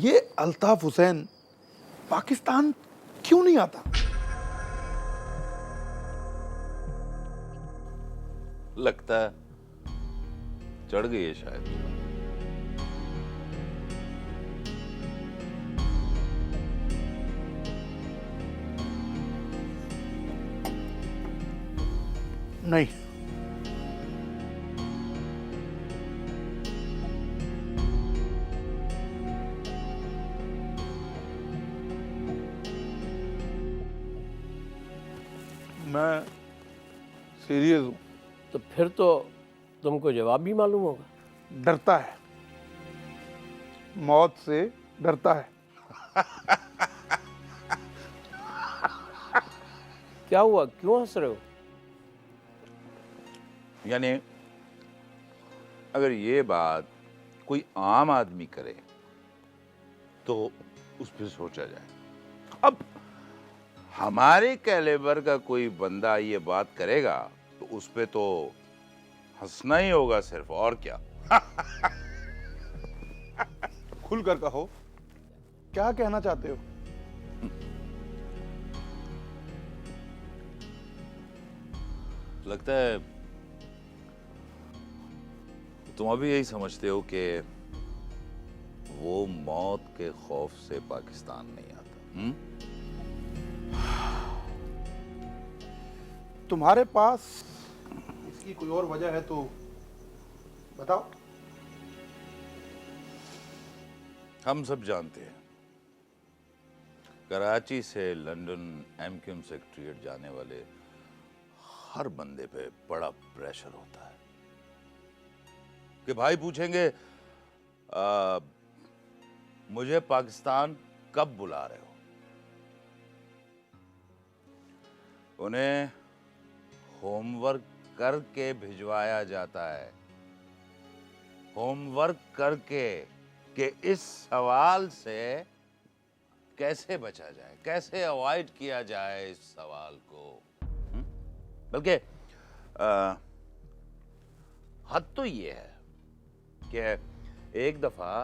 ये अल्ताफ हुसैन पाकिस्तान क्यों नहीं आता? लगता है चढ़ गई है शायद। नहीं, मैं सीरियस हूं। तो फिर तो तुमको जवाब भी मालूम होगा। डरता है, मौत से डरता है। क्या हुआ, क्यों हंस रहे हो? यानी अगर ये बात कोई आम आदमी करे तो उस पर सोचा जाए। अब हमारे कैलेबर का कोई बंदा ये बात करेगा तो उस पे तो हंसना ही होगा सिर्फ, और क्या। खुलकर कहो, क्या कहना चाहते हो? लगता है तुम अभी यही समझते हो कि वो मौत के खौफ से पाकिस्तान नहीं आता। तुम्हारे पास इसकी कोई और वजह है तो बताओ। हम सब जानते हैं कराची से लंदन एमक्यूएम सेक्रेटरीट जाने वाले हर बंदे पे बड़ा प्रेशर होता है कि भाई पूछेंगे मुझे पाकिस्तान कब बुला रहे हो। उन्हें होमवर्क करके भिजवाया जाता है, होमवर्क करके, कि इस सवाल से कैसे बचा जाए, कैसे अवॉइड किया जाए इस सवाल को। बल्कि हद तो ये है कि एक दफा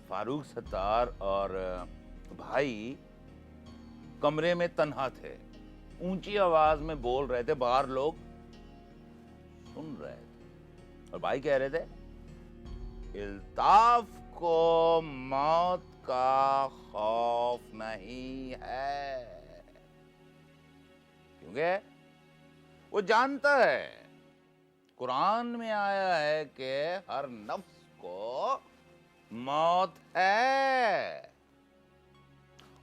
फारूक सत्तार और भाई कमरे में तन्हा थे, ऊंची आवाज में बोल रहे थे, बाहर लोग सुन रहे थे, और भाई कह रहे थे इल्ताफ को मौत का खौफ नहीं है, क्योंकि वो जानता है कुरान में आया है कि हर नफ्स को मौत है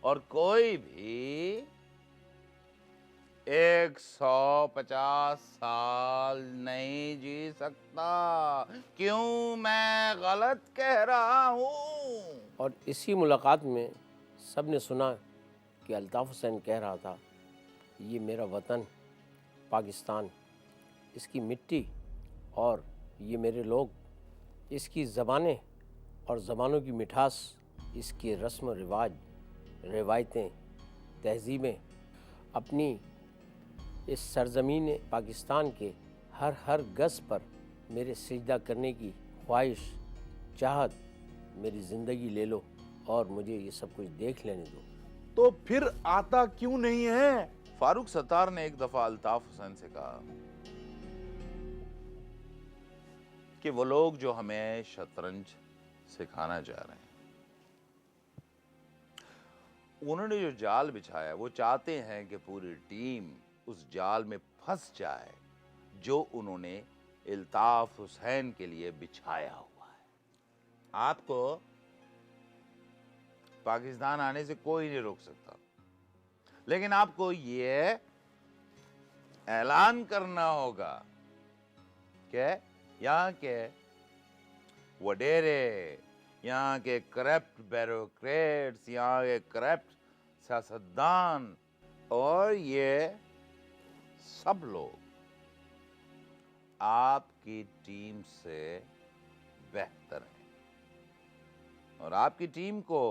और कोई भी 150 साल नहीं जी सकता। क्यों मैं गलत कह रहा हूं? और इसी मुलाकात में सब ने सुना कि अल्ताफ हुसैन कह रहा था, ये मेरा वतन पाकिस्तान, इसकी मिट्टी और ये मेरे लोग, इसकी ज़बानें और ज़बानों की मिठास, इसके रस्म व रिवाज, रिवायतें, तहजीबें, अपनी इस सरज़मीन पाकिस्तान के हर गज़ पर मेरे सिजदा करने की ख्वाहिश, चाहत, मेरी ज़िंदगी ले लो और मुझे ये सब कुछ देख लेने दो। तो फिर आता क्यों नहीं है? फारूक सत्तार ने एक दफा अल्ताफ हुसैन से कहा कि वो लोग जो हमें शतरंज सिखाना चाह रहे हैं, उन्होंने जो जाल बिछाया, वो चाहते हैं कि पूरी टीम उस जाल में फंस जाए जो उन्होंने इल्ताफ हुसैन के लिए बिछाया हुआ है। आपको पाकिस्तान आने से कोई नहीं रोक सकता, लेकिन आपको ये ऐलान करना होगा कि यहाँ के वडेरे, यहाँ के करप्ट ब्यूरोक्रेट्स, यहाँ के करप्ट सियासतदान और ये सब लोग आपकी टीम से बेहतर हैं और आपकी टीम को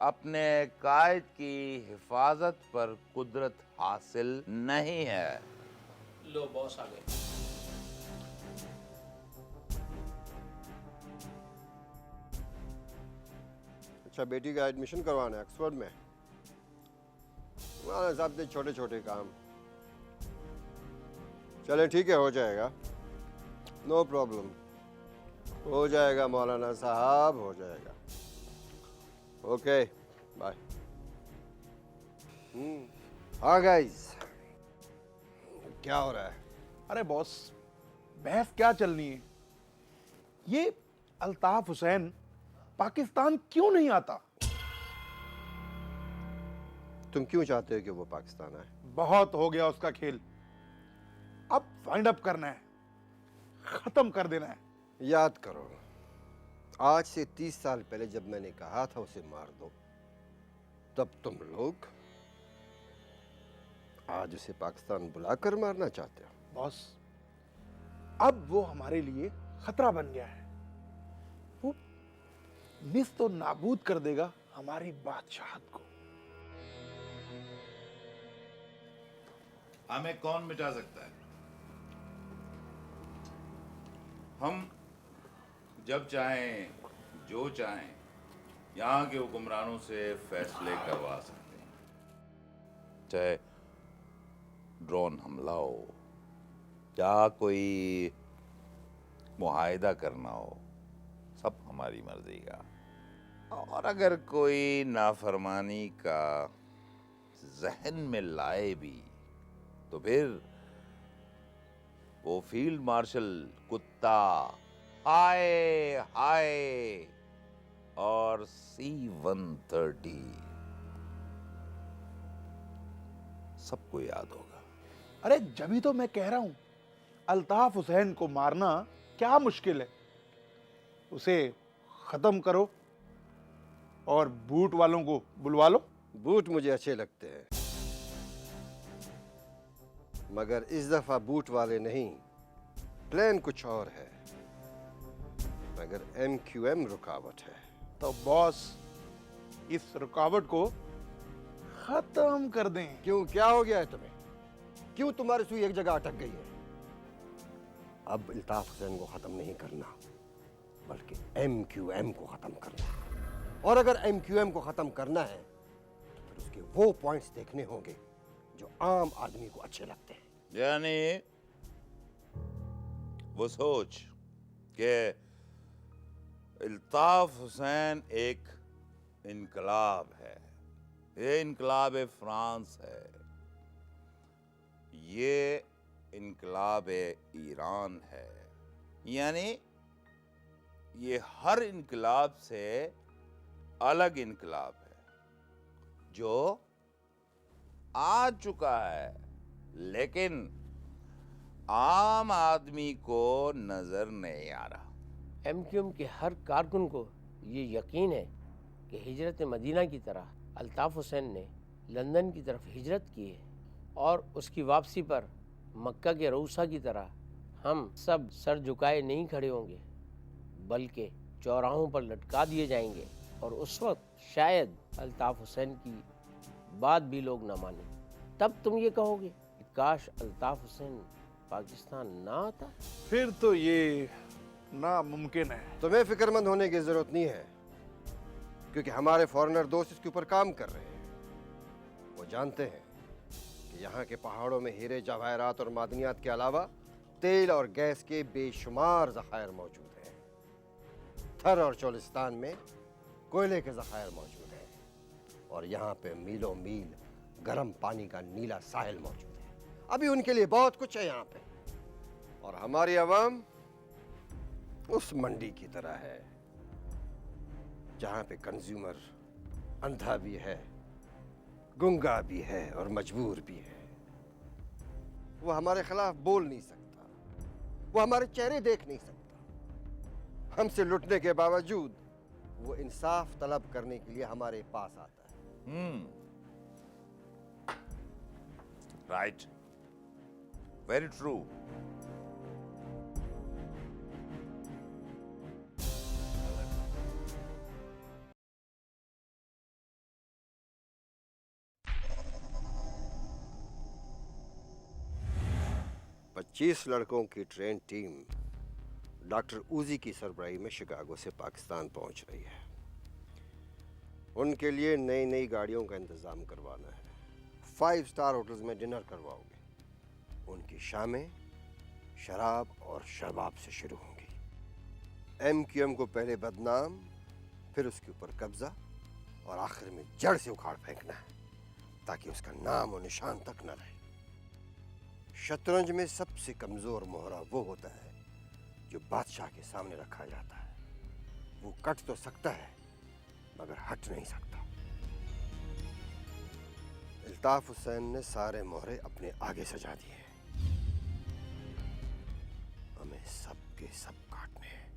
अपने कायद की हिफाजत पर कुदरत हासिल नहीं है। लो बॉस आ गए। अच्छा बेटी का एडमिशन करवाना है ऑक्सफोर्ड में। हमारे हिसाब से छोटे छोटे काम। चले ठीक है, हो जाएगा, नो प्रॉब्लम, हो जाएगा मौलाना साहब, हो जाएगा। Okay bye. हाँ गाइस, क्या हो रहा है? अरे बॉस, बहस क्या चलनी है? ये अल्ताफ हुसैन पाकिस्तान क्यों नहीं आता? तुम क्यों चाहते हो कि वो पाकिस्तान आए? बहुत हो गया उसका खेल, अब फाइंड अप करना है, खत्म कर देना है। याद करो, आज से 30 साल पहले जब मैंने कहा था उसे मार दो, तब तुम लोग आज उसे पाकिस्तान बुलाकर मारना चाहते हो। बॉस, अब वो हमारे लिए खतरा बन गया है। वो निस तो नाबूद कर देगा हमारी बादशाहत को। हमें कौन मिटा सकता है? हम जब चाहें, जो चाहें, यहाँ के हुक्मरानों से फैसले करवा सकते हैं। चाहे ड्रोन हमला हो या कोई मुआहिदा करना हो, सब हमारी मर्जी का। और अगर कोई नाफरमानी का जहन में लाए भी तो फिर वो फील्ड मार्शल कुत्ता हाय हाय और C-130 सबको याद होगा। अरे जभी तो मैं कह रहा हूं, अल्ताफ हुसैन को मारना क्या मुश्किल है? उसे खत्म करो और बूट वालों को बुलवा लो। बूट मुझे अच्छे लगते हैं, मगर इस दफा बूट वाले नहीं, प्लान कुछ और है, मगर MQM रुकावट है। तो बॉस, इस रुकावट को खत्म कर दें। क्यों, क्या हो गया है तुम्हें? क्यों तुम्हारी सुई एक जगह अटक गई है? अब अल्ताफ हुसैन को खत्म नहीं करना, बल्कि MQM को खत्म करना। और अगर MQM को खत्म करना है तो फिर उसके वो पॉइंट्स देखने होंगे जो आम आदमी को अच्छे लगते हैं। यानी वो सोच कि अल्ताफ हुसैन एक इनकलाब है, ये इनकलाब फ्रांस है, ये इनकलाब ईरान है, यानी ये हर इनकलाब से अलग इनकलाब है जो आ चुका है, लेकिन आम आदमी को नजर नहीं आ रहा। MQM के हर कारकुन को ये यकीन है कि हिजरत मदीना की तरह अल्ताफ हुसैन ने लंदन की तरफ हिजरत की है और उसकी वापसी पर मक्का के रऊसा की तरह हम सब सर झुकाए नहीं खड़े होंगे, बल्कि चौराहों पर लटका दिए जाएंगे। और उस वक्त शायद अल्ताफ हुसैन की बात भी लोग ना माने। तब तुम ये कहोगे कि काश अल्ताफ हुसैन पाकिस्तान ना आता। फिर तो ये नामुमकिन है। तुम्हें फिक्रमंद होने की जरूरत नहीं है, क्योंकि हमारे फॉरेनर दोस्त इसके ऊपर काम कर रहे हैं। वो जानते हैं कि यहाँ के पहाड़ों में हीरे जवाहरात और मादनियात के अलावा तेल और गैस के बेशुमार ज़खायर मौजूद हैं। थर और चोलिस्तान में कोयले के ज़खायर मौजूद हैं और यहाँ पे मीलों मील गर्म पानी का नीला साहिल मौजूद है। अभी उनके लिए बहुत कुछ है यहाँ पे, और हमारी आवाम उस मंडी की तरह है जहाँ पे कंज्यूमर अंधा भी है, गुंगा भी है और मजबूर भी है। वो हमारे खिलाफ बोल नहीं सकता, वो हमारे चेहरे देख नहीं सकता। हमसे लुटने के बावजूद वो इंसाफ तलब करने के लिए हमारे पास आता है। Right, very true. पच्चीस लड़कों की ट्रेन टीम डॉक्टर ऊजी की सरबराही में शिकागो से पाकिस्तान पहुंच रही है। उनके लिए नई नई गाड़ियों का इंतजाम करवाना है। 5 स्टार होटल्स में डिनर करवाओगे। उनकी शामें शराब और शबाब से शुरू होंगी। MQM को पहले बदनाम, फिर उसके ऊपर कब्जा और आखिर में जड़ से उखाड़ फेंकना है, ताकि उसका नाम और निशान तक न रहे। शतरंज में सबसे कमजोर मोहरा वो होता है जो बादशाह के सामने रखा जाता है। वो कट तो सकता है मगर हट नहीं सकता। अल्ताफ हुसैन ने सारे मोहरे अपने आगे सजा दिए। हमें सब के सब काटने हैं।